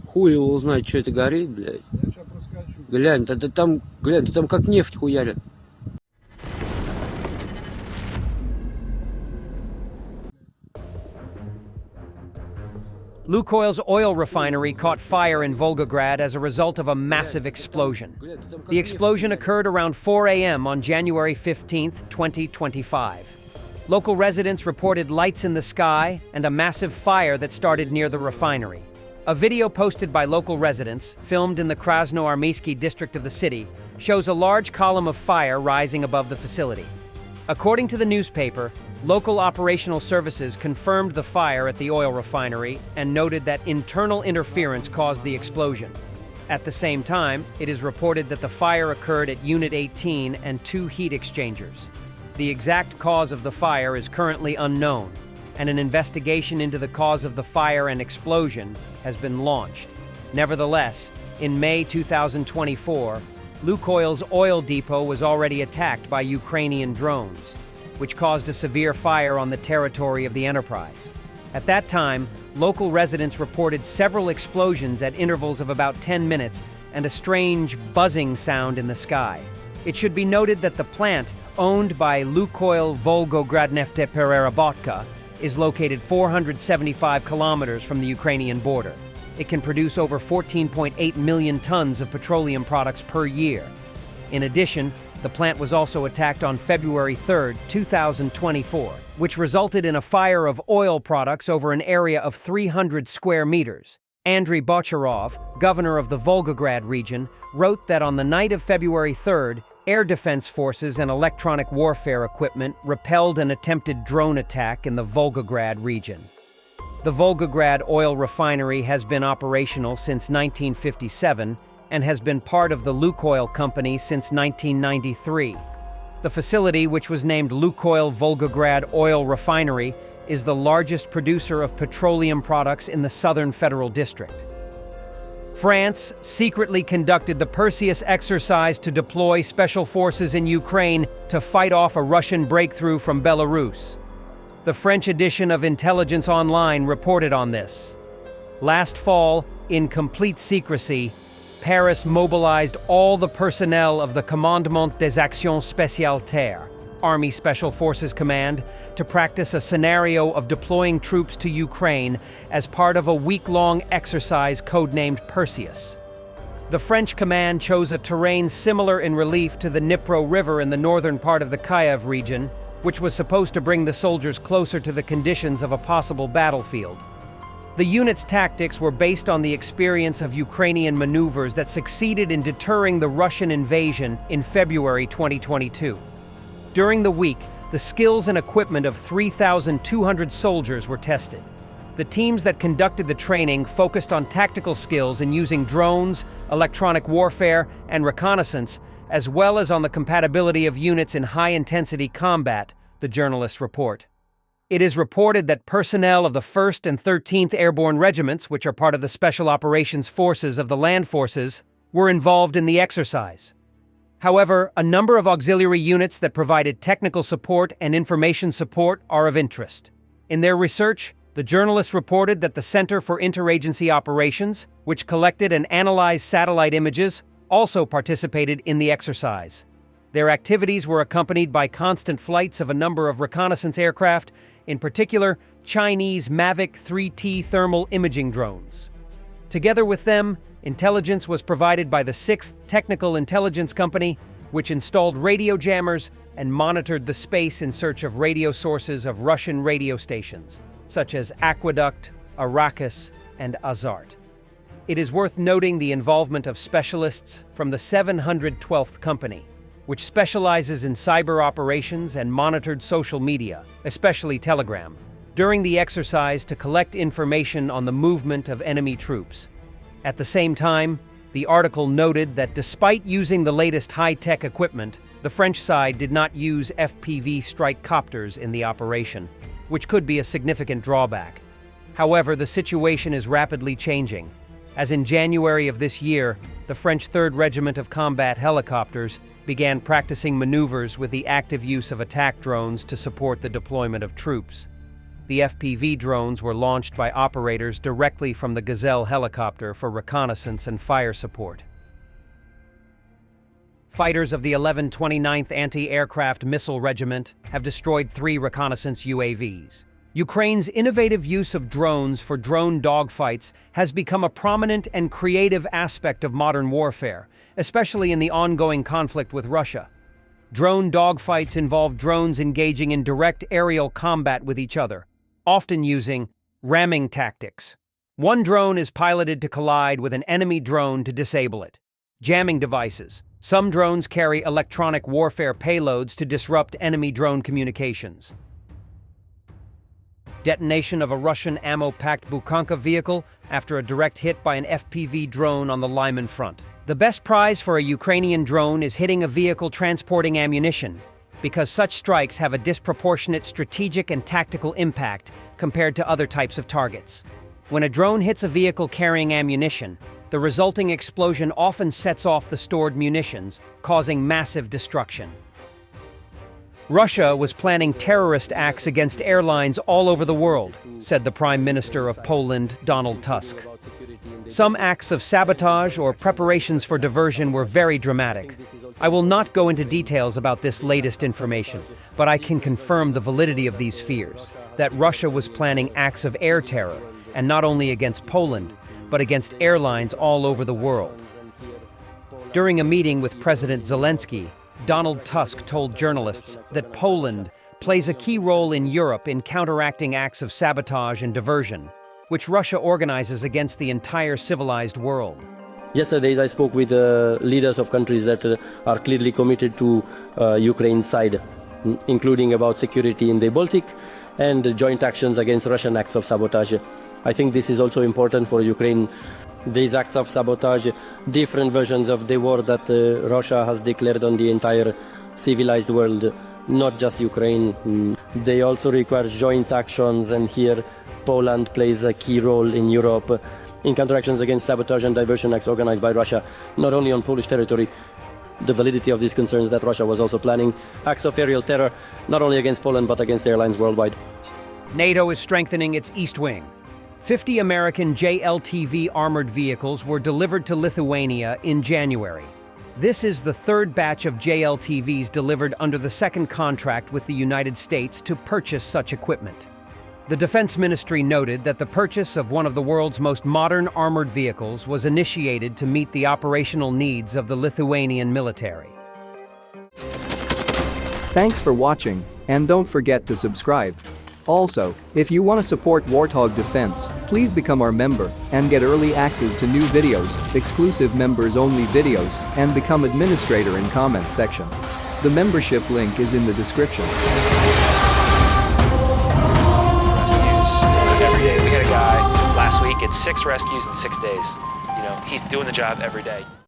Хуй его узнает, что это горит, блядь. Глянь, глянь, там как нефть хуярят. Lukoil's oil refinery caught fire in Volgograd as a result of a massive explosion. The explosion occurred around 4 a.m. on January 15, 2025. Local residents reported lights in the sky and a massive fire that started near the refinery. A video posted by local residents, filmed in the Krasnoarmeyski district of the city, shows a large column of fire rising above the facility. According to the newspaper, local operational services confirmed the fire at the oil refinery and noted that internal interference caused the explosion. At the same time, it is reported that the fire occurred at Unit 18 and 2 heat exchangers. The exact cause of the fire is currently unknown, and an investigation into the cause of the fire and explosion has been launched. Nevertheless, in May 2024, Lukoil's oil depot was already attacked by Ukrainian drones, which caused a severe fire on the territory of the enterprise. At that time, local residents reported several explosions at intervals of about 10 minutes and a strange buzzing sound in the sky. It should be noted that the plant, owned by Lukoil Volgograd Neftepereработка, is located 475 kilometers from the Ukrainian border. It can produce over 14.8 million tons of petroleum products per year. In addition, the plant was also attacked on February 3, 2024, which resulted in a fire of oil products over an area of 300 square meters. Andriy Bocharov, governor of the Volgograd region, wrote that on the night of February 3rd, air defense forces and electronic warfare equipment repelled an attempted drone attack in the Volgograd region. The Volgograd oil refinery has been operational since 1957 and has been part of the Lukoil company since 1993. The facility, which was named Lukoil Volgograd Oil Refinery, is the largest producer of petroleum products in the Southern Federal District. France secretly conducted the Pantsir-S exercise to deploy special forces in Ukraine to fight off a Russian breakthrough from Belarus. The French edition of Intelligence Online reported on this. Last fall, in complete secrecy, Paris mobilized all the personnel of the Commandement des Actions Spéciales Terre, Army Special Forces Command, to practice a scenario of deploying troops to Ukraine as part of a week-long exercise codenamed Perseus. The French command chose a terrain similar in relief to the Dnipro River in the northern part of the Kyiv region, which was supposed to bring the soldiers closer to the conditions of a possible battlefield. The unit's tactics were based on the experience of Ukrainian maneuvers that succeeded in deterring the Russian invasion in February 2022. During the week, the skills and equipment of 3,200 soldiers were tested. The teams that conducted the training focused on tactical skills in using drones, electronic warfare, and reconnaissance, as well as on the compatibility of units in high-intensity combat, the journalists report. It is reported that personnel of the 1st and 13th Airborne Regiments, which are part of the Special Operations Forces of the Land Forces, were involved in the exercise. However, a number of auxiliary units that provided technical support and information support are of interest. In their research, the journalists reported that the Center for Interagency Operations, which collected and analyzed satellite images, also participated in the exercise. Their activities were accompanied by constant flights of a number of reconnaissance aircraft, in particular Chinese Mavic 3T thermal imaging drones. Together with them, intelligence was provided by the 6th Technical Intelligence Company, which installed radio jammers and monitored the space in search of radio sources of Russian radio stations, such as Aqueduct, Arrakis, and Azart. It is worth noting the involvement of specialists from the 712th Company, which specializes in cyber operations and monitored social media, especially Telegram, during the exercise to collect information on the movement of enemy troops. At the same time, the article noted that despite using the latest high-tech equipment, the French side did not use FPV strike copters in the operation, which could be a significant drawback. However, the situation is rapidly changing, as in January of this year, the French 3rd Regiment of Combat Helicopters began practicing maneuvers with the active use of attack drones to support the deployment of troops. The FPV drones were launched by operators directly from the Gazelle helicopter for reconnaissance and fire support. Fighters of the 1129th Anti-Aircraft Missile Regiment have destroyed 3 reconnaissance UAVs. Ukraine's innovative use of drones for drone dogfights has become a prominent and creative aspect of modern warfare, especially in the ongoing conflict with Russia. Drone dogfights involve drones engaging in direct aerial combat with each other, often using ramming tactics. One drone is piloted to collide with an enemy drone to disable it. Jamming devices. Some drones carry electronic warfare payloads to disrupt enemy drone communications. Detonation of a Russian ammo-packed Bukhanka vehicle after a direct hit by an FPV drone on the Lyman front. The best prize for a Ukrainian drone is hitting a vehicle transporting ammunition, because such strikes have a disproportionate strategic and tactical impact compared to other types of targets. When a drone hits a vehicle carrying ammunition, the resulting explosion often sets off the stored munitions, causing massive destruction. Russia was planning terrorist acts against airlines all over the world, said the Prime Minister of Poland, Donald Tusk. Some acts of sabotage or preparations for diversion were very dramatic. I will not go into details about this latest information, but I can confirm the validity of these fears, that Russia was planning acts of air terror, and not only against Poland, but against airlines all over the world. During a meeting with President Zelensky, Donald Tusk told journalists that Poland plays a key role in Europe in counteracting acts of sabotage and diversion, which Russia organizes against the entire civilized world. Yesterday I spoke with leaders of countries that are clearly committed to Ukraine's side, including about security in the Baltic and joint actions against Russian acts of sabotage. I think this is also important for Ukraine. These acts of sabotage, different versions of the war that Russia has declared on the entire civilized world, not just Ukraine. They also require joint actions, and here Poland plays a key role in Europe in counteractions against sabotage and diversion acts organized by Russia, not only on Polish territory. The validity of these concerns that Russia was also planning acts of aerial terror, not only against Poland but against airlines worldwide. NATO is strengthening its East Wing. 50 American JLTV armored vehicles were delivered to Lithuania in January. This is the third batch of JLTVs delivered under the second contract with the United States to purchase such equipment. The Defense Ministry noted that the purchase of one of the world's most modern armored vehicles was initiated to meet the operational needs of the Lithuanian military. Thanks for watching, and don't forget to subscribe. Also, if you want to support Warthog Defense, please become our member and get early access to new videos, exclusive members-only videos, and become administrator in comment section. The membership link is in the description. Every day. We had a guy last week, it's 6 rescues in 6 days. You know, he's doing the job every day.